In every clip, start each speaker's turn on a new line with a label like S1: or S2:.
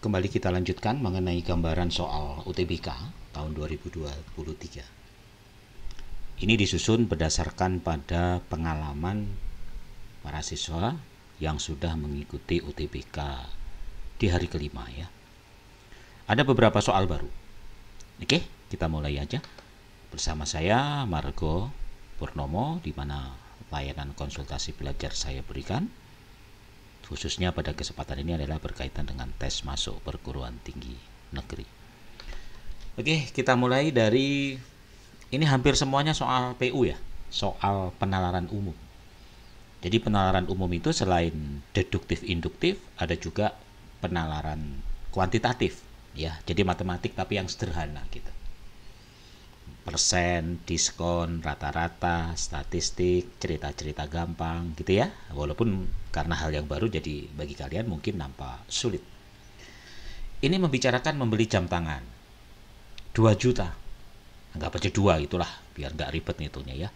S1: Kembali kita lanjutkan mengenai gambaran soal UTBK tahun 2023. Ini disusun berdasarkan pada pengalaman para siswa yang sudah mengikuti UTBK di hari kelima ya. Ada beberapa soal baru. Oke, kita mulai aja. Bersama saya Margo Purnomo, di mana layanan konsultasi belajar saya berikan. Khususnya pada kesempatan ini adalah berkaitan dengan tes masuk perguruan tinggi negeri. Oke, kita mulai dari ini hampir semuanya soal PU ya, soal penalaran umum. Jadi penalaran umum itu selain deduktif induktif, ada juga penalaran kuantitatif ya. Jadi matematik tapi yang sederhana gitu. Persen, diskon, rata-rata, statistik, cerita-cerita gampang gitu ya. Walaupun karena hal yang baru jadi bagi kalian mungkin nampak sulit. Ini membicarakan membeli jam tangan 2 juta. Anggap aja 2 itulah biar nggak ribet ngitungnya ya.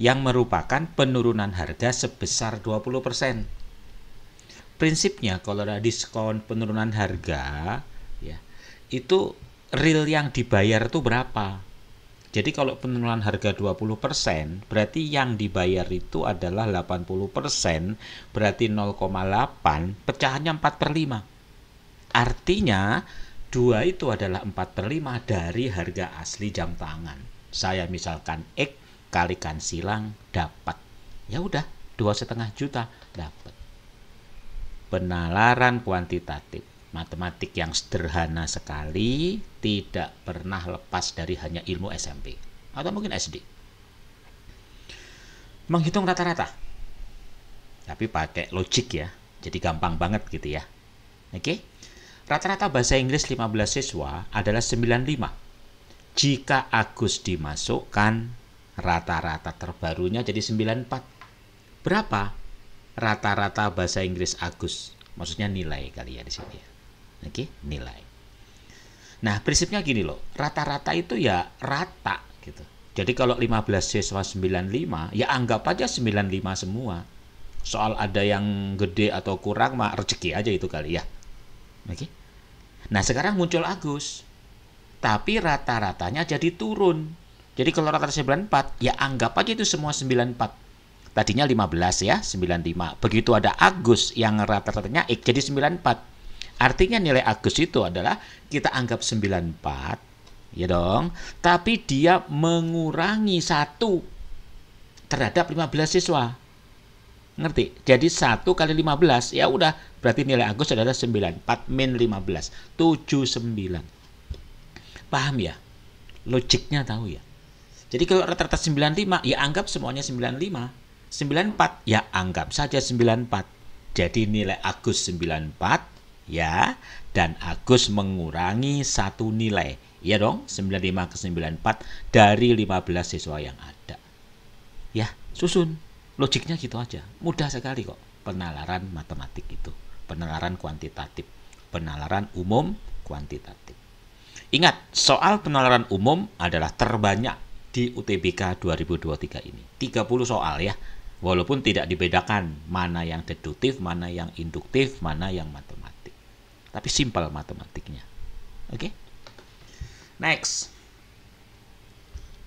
S1: Yang merupakan penurunan harga sebesar 20%. Prinsipnya kalau ada diskon penurunan harga ya, itu real yang dibayar itu berapa? Jadi kalau penurunan harga 20%, berarti yang dibayar itu adalah 80%, berarti 0,8, pecahannya 4/5. Artinya, 2 itu adalah 4/5 dari harga asli jam tangan. Saya misalkan X kalikan silang dapat. Ya udah, 2,5 juta dapat. Penalaran kuantitatif. Matematik yang sederhana sekali, tidak pernah lepas dari hanya ilmu SMP atau mungkin SD. Menghitung rata-rata, tapi pakai logik ya, jadi gampang banget gitu ya. Oke, rata-rata bahasa Inggris 15 siswa adalah 95. Jika Agus dimasukkan, rata-rata terbarunya jadi 94. Berapa rata-rata bahasa Inggris Agus? Maksudnya nilai kali ya di sini ya. Oke, nilai. Nah, prinsipnya gini loh, rata-rata itu ya rata gitu. Jadi kalau 15 siswa 95, ya anggap aja 95 semua. Soal ada yang gede atau kurang mah rezeki aja itu kali ya. Oke. Nah, sekarang muncul Agus. Tapi rata-ratanya jadi turun. Jadi kalau rata-rata 94, ya anggap aja itu semua 94. Tadinya 15 ya, 95. Begitu ada Agus yang rata-ratanya X jadi 94. Artinya nilai Agus itu adalah kita anggap 94, ya dong. Tapi dia mengurangi 1 terhadap 15 siswa. Ngerti? Jadi 1 kali 15, ya udah. Berarti nilai Agus adalah 94 min 15, 79. Paham ya? Logiknya tahu ya? Jadi kalau rata-rata 95, ya anggap semuanya 95. 94, ya anggap saja 94. Jadi nilai Agus 94. Ya, dan Agus mengurangi 1 nilai. Ya dong, 95 ke 94 dari 15 siswa yang ada. Ya, susun. Logiknya gitu aja. Mudah sekali kok. Penalaran matematik itu. Penalaran kuantitatif. Penalaran umum kuantitatif. Ingat, soal penalaran umum adalah terbanyak di UTBK 2023 ini. 30 soal ya. Walaupun tidak dibedakan mana yang deduktif, mana yang induktif, mana yang matematik. Tapi simpel matematiknya. Oke? Next.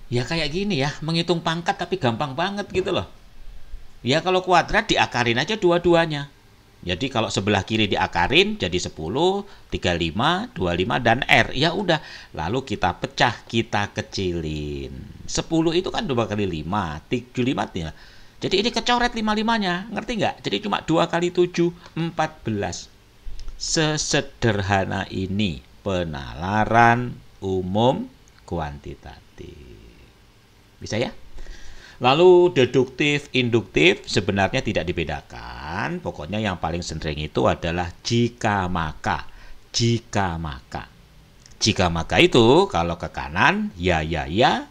S1: Ya kayak gini ya, menghitung pangkat tapi gampang banget gitu loh. Ya kalau kuadrat diakarin aja dua-duanya. Jadi kalau sebelah kiri diakarin jadi 10, 35, 25 dan R. Ya udah, lalu kita pecah, kita kecilin. 10 itu kan 2 kali 5, 75 ya. Jadi ini kecoret 55-nya, ngerti nggak? Jadi cuma 2 kali 7, 14. Sesederhana ini penalaran umum kuantitatif. Bisa ya? Lalu deduktif, induktif sebenarnya tidak dibedakan. Pokoknya yang paling sering itu adalah jika maka. Jika maka. Jika maka itu kalau ke kanan, ya,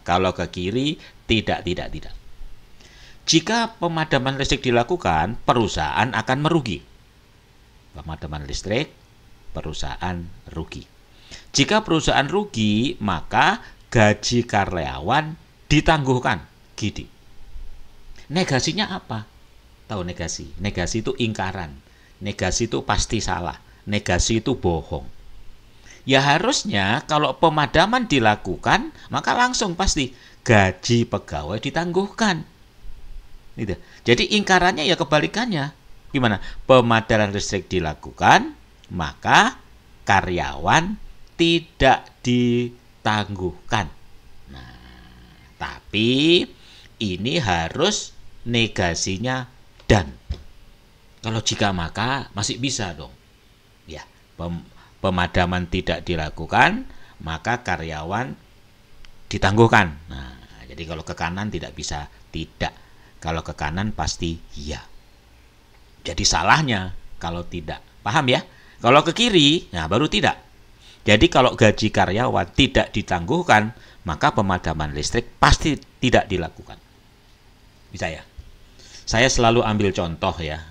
S1: kalau ke kiri, tidak. Jika pemadaman listrik dilakukan, perusahaan akan merugi. Pemadaman listrik, perusahaan rugi. Jika perusahaan rugi, maka gaji karyawan ditangguhkan. Gini. Negasinya apa? Tahu negasi? Negasi itu ingkaran. Negasi itu pasti salah. negasi itu bohong. Ya harusnya kalau pemadaman dilakukan, maka langsung pasti gaji pegawai ditangguhkan. Gitu. Jadi ingkarannya ya kebalikannya. Gimana? Pemadaman listrik dilakukan, maka karyawan tidak ditangguhkan. Nah, tapi ini harus negasinya dan. Kalau jika maka masih bisa dong. Ya, pemadaman tidak dilakukan, maka karyawan ditangguhkan. Nah, jadi kalau ke kanan tidak bisa tidak. Kalau ke kanan pasti ya. Jadi salahnya kalau tidak. Paham ya? Kalau ke kiri, nah baru tidak. Jadi kalau gaji karyawan tidak ditangguhkan, maka pemadaman listrik pasti tidak dilakukan. Bisa ya? Saya selalu ambil contoh ya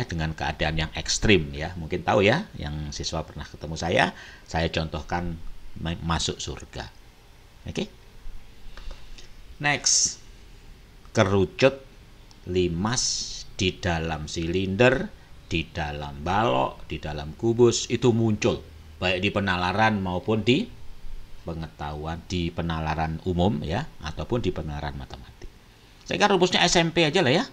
S1: dengan keadaan yang ekstrim ya. Mungkin tahu ya, yang siswa pernah ketemu saya contohkan masuk surga. Oke? Next. Kerucut limas di dalam silinder, di dalam balok, di dalam kubus itu muncul baik di penalaran maupun di pengetahuan, di penalaran umum ya, ataupun di penalaran matematik. Saya kan rumusnya SMP aja lah ya.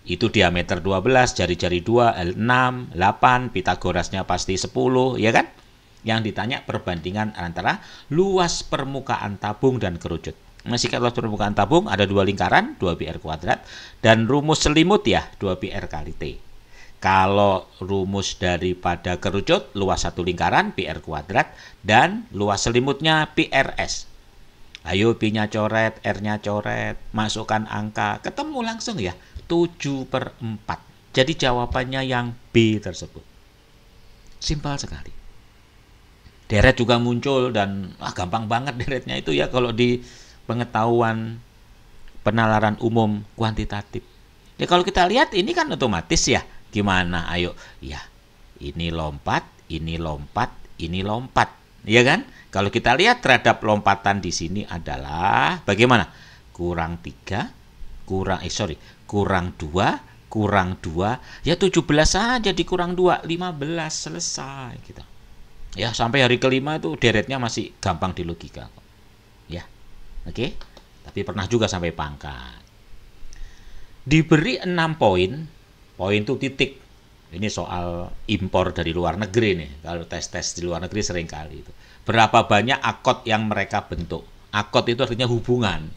S1: Itu diameter 12, jari-jari 2, L6, 8, Pitagorasnya pasti 10, ya kan? Yang ditanya perbandingan antara luas permukaan tabung dan kerucut. Masih luas permukaan tabung ada 2 lingkaran, 2πr kuadrat, dan rumus selimut ya, 2πr kali T. Kalau rumus daripada kerucut, luas satu lingkaran, πr kuadrat, dan luas selimutnya πrs. Ayo B-nya coret, R-nya coret, masukkan angka, ketemu langsung ya, 7/4. Jadi jawabannya yang B tersebut. Simpel sekali. Deret juga muncul dan gampang banget deretnya itu ya kalau di pengetahuan penalaran umum kuantitatif. Ya kalau kita lihat ini kan otomatis ya. Gimana? Ayo. Ya. Ini lompat, ini lompat, ini lompat. Ya kan? Kalau kita lihat terhadap lompatan di sini adalah bagaimana? Kurang 3, kurang 2, kurang 2, ya 17 saja dikurang 2, 15 selesai gitu. Ya, sampai hari kelima itu deretnya masih gampang di logika. Ya. Oke, tapi pernah juga sampai pangkat. Diberi 6 poin, poin itu titik. Ini soal impor dari luar negeri nih. Kalau tes-tes di luar negeri sering kali itu. Berapa banyak akot yang mereka bentuk? Akot itu artinya hubungan.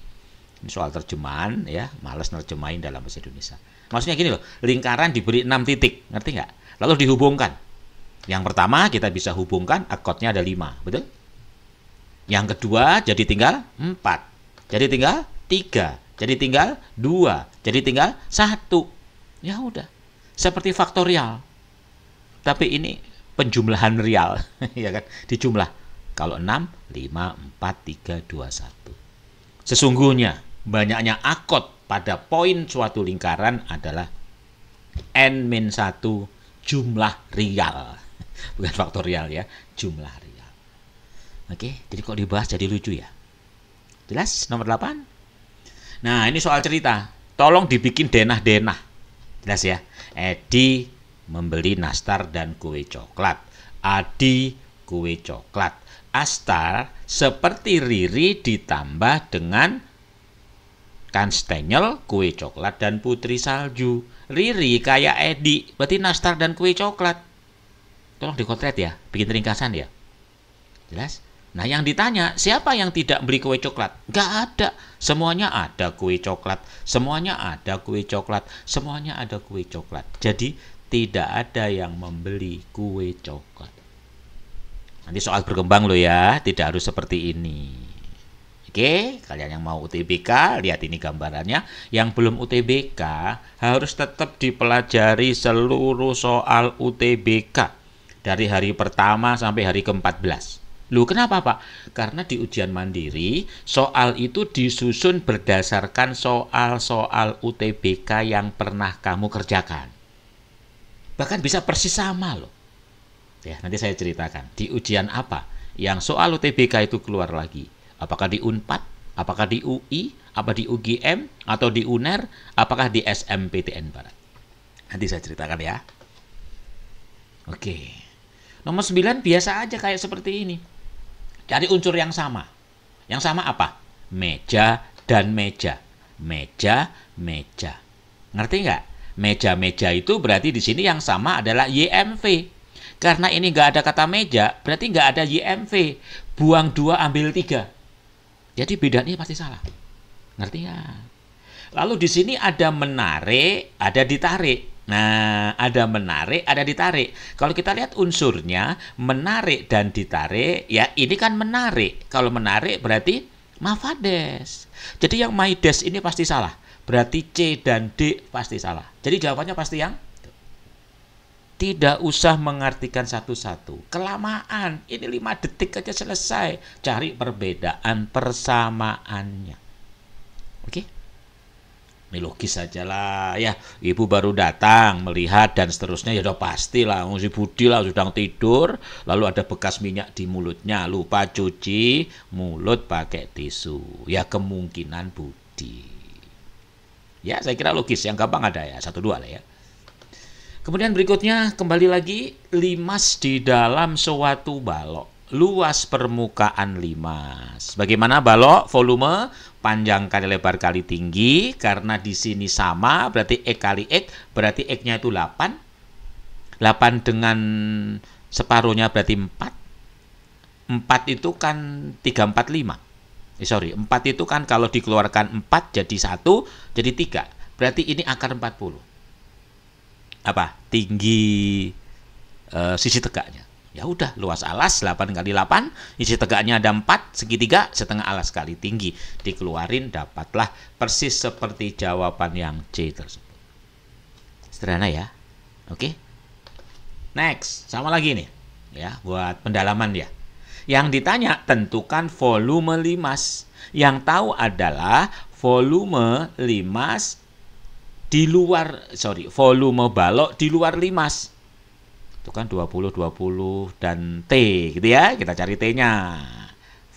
S1: Ini soal terjemahan ya, malas nerjemahin dalam bahasa Indonesia. Maksudnya gini loh, lingkaran diberi 6 titik, ngerti nggak? Lalu dihubungkan. Yang pertama kita bisa hubungkan akotnya ada 5, betul? Yang kedua jadi tinggal 4, jadi tinggal 3, jadi tinggal 2, jadi tinggal 1. Ya udah, seperti faktorial. Tapi ini penjumlahan real, ya kan? Dijumlah. Kalau 6, 5, 4, 3, 2, 1. Sesungguhnya banyaknya akot pada poin suatu lingkaran adalah N-1 jumlah real. Bukan faktorial ya, jumlah real. Oke, jadi kok dibahas jadi lucu ya. Jelas? Nomor 8. Nah, ini soal cerita. Tolong dibikin denah-denah. Jelas ya. Edi membeli nastar dan kue coklat. Adi kue coklat. Astar seperti Riri ditambah dengan Kanstengel, kue coklat dan putri salju. Riri kayak Edi, berarti nastar dan kue coklat. Tolong dikotret ya, bikin ringkasan ya. Jelas? Nah, yang ditanya, siapa yang tidak beli kue coklat? Nggak ada. Semuanya ada kue coklat. Semuanya ada kue coklat. Semuanya ada kue coklat. Jadi, tidak ada yang membeli kue coklat. Nanti soal berkembang loh ya, tidak harus seperti ini. Oke, kalian yang mau UTBK, lihat ini gambarannya. Yang belum UTBK, harus tetap dipelajari seluruh soal UTBK. Dari hari pertama sampai hari ke-14. Loh, kenapa Pak? Karena di ujian mandiri, soal itu disusun berdasarkan soal-soal UTBK yang pernah kamu kerjakan. Bahkan bisa persis sama loh. Ya, nanti saya ceritakan. Di ujian apa yang soal UTBK itu keluar lagi? Apakah di Unpad? Apakah di UI? Apa di UGM? Atau di UNER? Apakah di SMPTN Barat? Nanti saya ceritakan ya. Oke. Nomor 9 biasa aja kayak seperti ini. Cari unsur yang sama. Yang sama apa? Meja dan meja. Meja, meja. Ngerti nggak? Meja-meja itu berarti di sini yang sama adalah YMV. Karena ini nggak ada kata meja, berarti nggak ada YMV. Buang 2, ambil 3. Jadi bedanya pasti salah. Ngerti ya? Lalu di sini ada menarik, ada ditarik. Nah, ada menarik, ada ditarik. Kalau kita lihat unsurnya, menarik dan ditarik, ya ini kan menarik. Kalau menarik berarti mafades. Jadi yang maides ini pasti salah. Berarti C dan D pasti salah. Jadi jawabannya pasti yang tidak usah mengartikan satu-satu. Kelamaan. Ini 5 detik aja selesai. Cari perbedaan persamaannya. Oke? Ini logis saja lah. Ya, ibu baru datang, melihat dan seterusnya. Ya udah pasti lah. Si Budi lah sedang tidur. Lalu ada bekas minyak di mulutnya. Lupa cuci mulut pakai tisu. Ya kemungkinan Budi. Ya, saya kira logis. Yang gampang ada ya. 1, 2 lah ya. Kemudian berikutnya kembali lagi. Limas di dalam suatu balok. Luas permukaan limas. Bagaimana balok? Volume panjang kali lebar kali tinggi. Karena di sini sama, berarti X kali X. Berarti X-nya itu 8. 8 dengan separuhnya berarti 4. 4 itu kan 3, 4, 5. 4 itu kan kalau dikeluarkan 4 jadi 1, jadi 3. Berarti ini akar 40. Apa? Tinggi sisi tegaknya. Ya udah, luas alas 8 kali 8, isi tegaknya ada 4, segitiga, setengah alas kali tinggi. Dikeluarin, dapatlah persis seperti jawaban yang C tersebut. Sederhana ya. Oke. Next, sama lagi nih. Ya, buat pendalaman ya. Yang ditanya, tentukan volume limas. Yang tahu adalah volume limas di luar, volume balok di luar limas. Itu kan 20, 20, dan T gitu ya. Kita cari T-nya.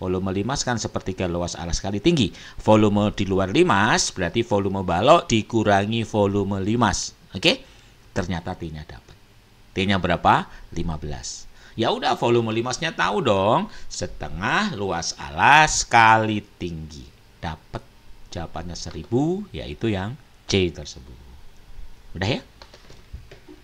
S1: Volume limas kan sepertiga luas alas kali tinggi. Volume di luar limas berarti volume balok dikurangi volume limas. Oke? Ternyata T-nya dapat. T-nya berapa? 15. Ya udah, volume limasnya tahu dong. Setengah luas alas kali tinggi. Dapat jawabannya 1000, yaitu yang C tersebut. Udah ya?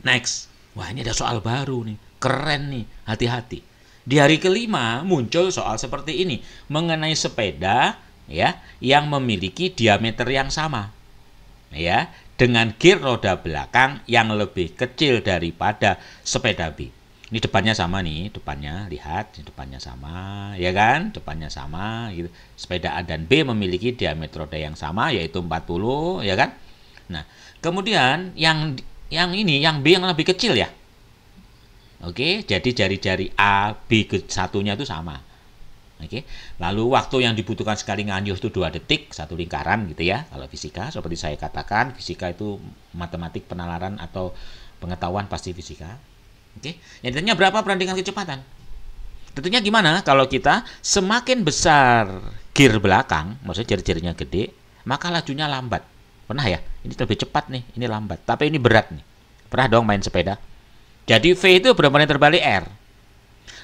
S1: Next. Wah, ini ada soal baru nih. Keren nih. Hati-hati. Di hari kelima muncul soal seperti ini. Mengenai sepeda ya yang memiliki diameter yang sama. Ya, dengan gear roda belakang yang lebih kecil daripada sepeda B. Ini depannya sama nih. Depannya, lihat. Depannya sama. Ya kan? Depannya sama. Gitu. Sepeda A dan B memiliki diameter roda yang sama, yaitu 40. Ya kan? Nah, kemudian yang ini, yang B yang lebih kecil ya. Oke, jadi jari-jari A, B ke satunya itu sama. Oke, lalu waktu yang dibutuhkan sekali nganyuh itu 2 detik, 1 lingkaran gitu ya. Kalau fisika, seperti saya katakan, fisika itu matematik penalaran atau pengetahuan pasti fisika. Oke, yang ditanya berapa perbandingan kecepatan? Tentunya gimana kalau kita semakin besar gear belakang, maksudnya jari-jarinya gede, maka lajunya lambat. Pernah ya? Ini lebih cepat nih, ini lambat. Tapi ini berat nih. Pernah dong main sepeda? Jadi V itu benar-benar terbalik R.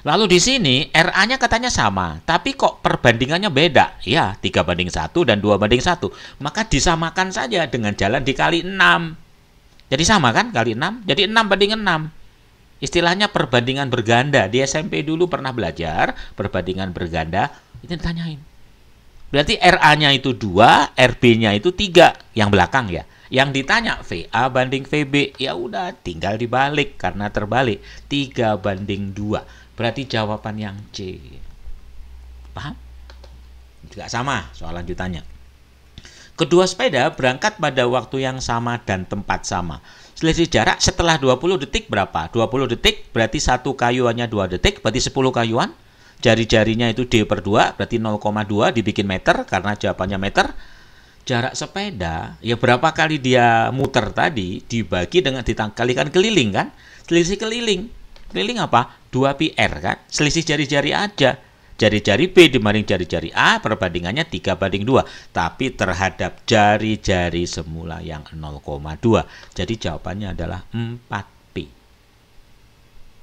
S1: Lalu di sini RA-nya katanya sama, tapi kok perbandingannya beda? Ya, 3:1 dan 2:1. Maka disamakan saja dengan jalan dikali 6. Jadi sama kan? Kali 6. Jadi 6:6. Istilahnya perbandingan berganda. Di SMP dulu pernah belajar perbandingan berganda. Itu ditanyain. Berarti RA-nya itu 2, RB-nya itu 3, yang belakang ya. Yang ditanya VA banding VB, ya udah tinggal dibalik karena terbalik. 3:2. Berarti jawaban yang C. Paham? Juga sama soal lanjutannya. Kedua sepeda berangkat pada waktu yang sama dan tempat sama. Selisih jarak setelah 20 detik berapa? 20 detik berarti satu kayuannya 2 detik, berarti 10 kayuan. Jari-jarinya itu D/2, berarti 0,2 dibikin meter, karena jawabannya meter. Jarak sepeda, ya berapa kali dia muter tadi, dibagi dengan dikalikan keliling kan? Selisih keliling. Keliling apa? 2 PR kan? Selisih jari-jari aja. Jari-jari B dibanding jari-jari A, perbandingannya 3:2. Tapi terhadap jari-jari semula yang 0,2. Jadi jawabannya adalah 4P.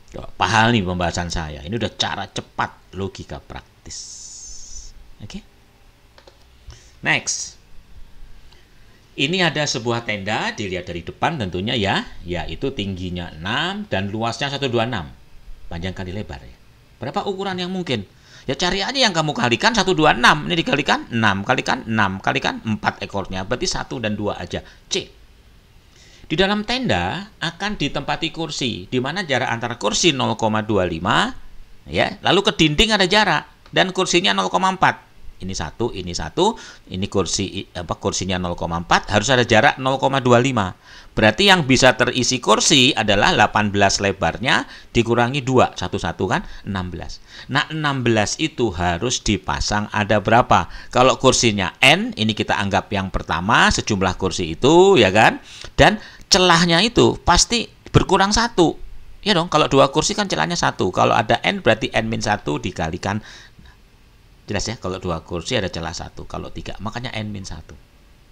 S1: Pahal nih pembahasan saya. Ini udah cara cepat logika praktis. Oke. Next. Ini ada sebuah tenda, dilihat dari depan tentunya ya, yaitu tingginya 6 dan luasnya 126. Panjang kali lebar ya. Berapa ukuran yang mungkin? Ya cari aja yang kamu kalikan 126. Ini dikalikan 6, kalikan 6, kalikan 4 ekornya. Berarti 1 dan 2 aja. C. Di dalam tenda akan ditempati kursi, di mana jarak antara kursi 0,25 ya, lalu ke dinding ada jarak dan kursinya 0,4. Ini satu, ini kursinya 0,4, harus ada jarak 0,25. Berarti yang bisa terisi kursi adalah 18 lebarnya dikurangi 2, satu kan 16. Nah, 16 itu harus dipasang ada berapa? Kalau kursinya N, ini kita anggap yang pertama, sejumlah kursi itu, ya kan? Dan celahnya itu pasti berkurang 1. Ya dong, kalau 2 kursi kan celahnya 1. Kalau ada N berarti N-1 dikalikan. Jelas ya, kalau 2 kursi ada celah 1, kalau 3 makanya N-1.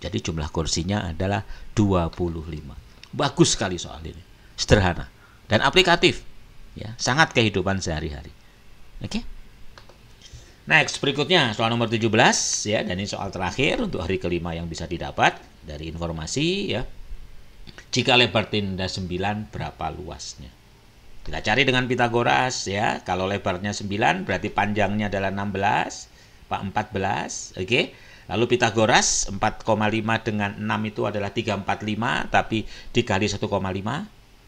S1: Jadi jumlah kursinya adalah 25. Bagus sekali soal ini. Sederhana dan aplikatif. Ya, sangat kehidupan sehari-hari. Oke. Next, berikutnya soal nomor 17 ya, dan ini soal terakhir untuk hari kelima yang bisa didapat dari informasi ya. Jika lebar tenda 9 berapa luasnya? Kita cari dengan Pitagoras ya. Kalau lebarnya 9 berarti panjangnya adalah 16, Pak 14, oke. Lalu Pitagoras 4,5 dengan 6 itu adalah 345 tapi dikali 1,5.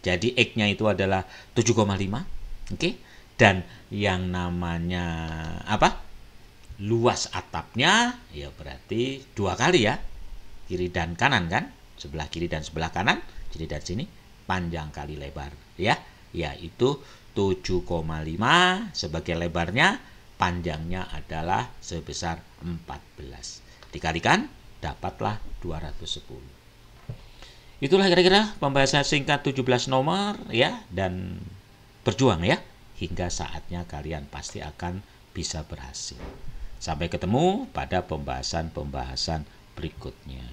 S1: Jadi X-nya itu adalah 7,5. Oke. Dan yang namanya apa? Luas atapnya ya berarti 2 kali ya. Kiri dan kanan kan? Sebelah kiri dan sebelah kanan. Jadi dari sini panjang kali lebar ya. Yaitu 7,5 sebagai lebarnya, panjangnya adalah sebesar 14. Dikalikan, dapatlah 210. Itulah kira-kira pembahasan singkat 17 nomor ya, dan berjuang ya, hingga saatnya kalian pasti akan bisa berhasil. Sampai ketemu pada pembahasan-pembahasan berikutnya.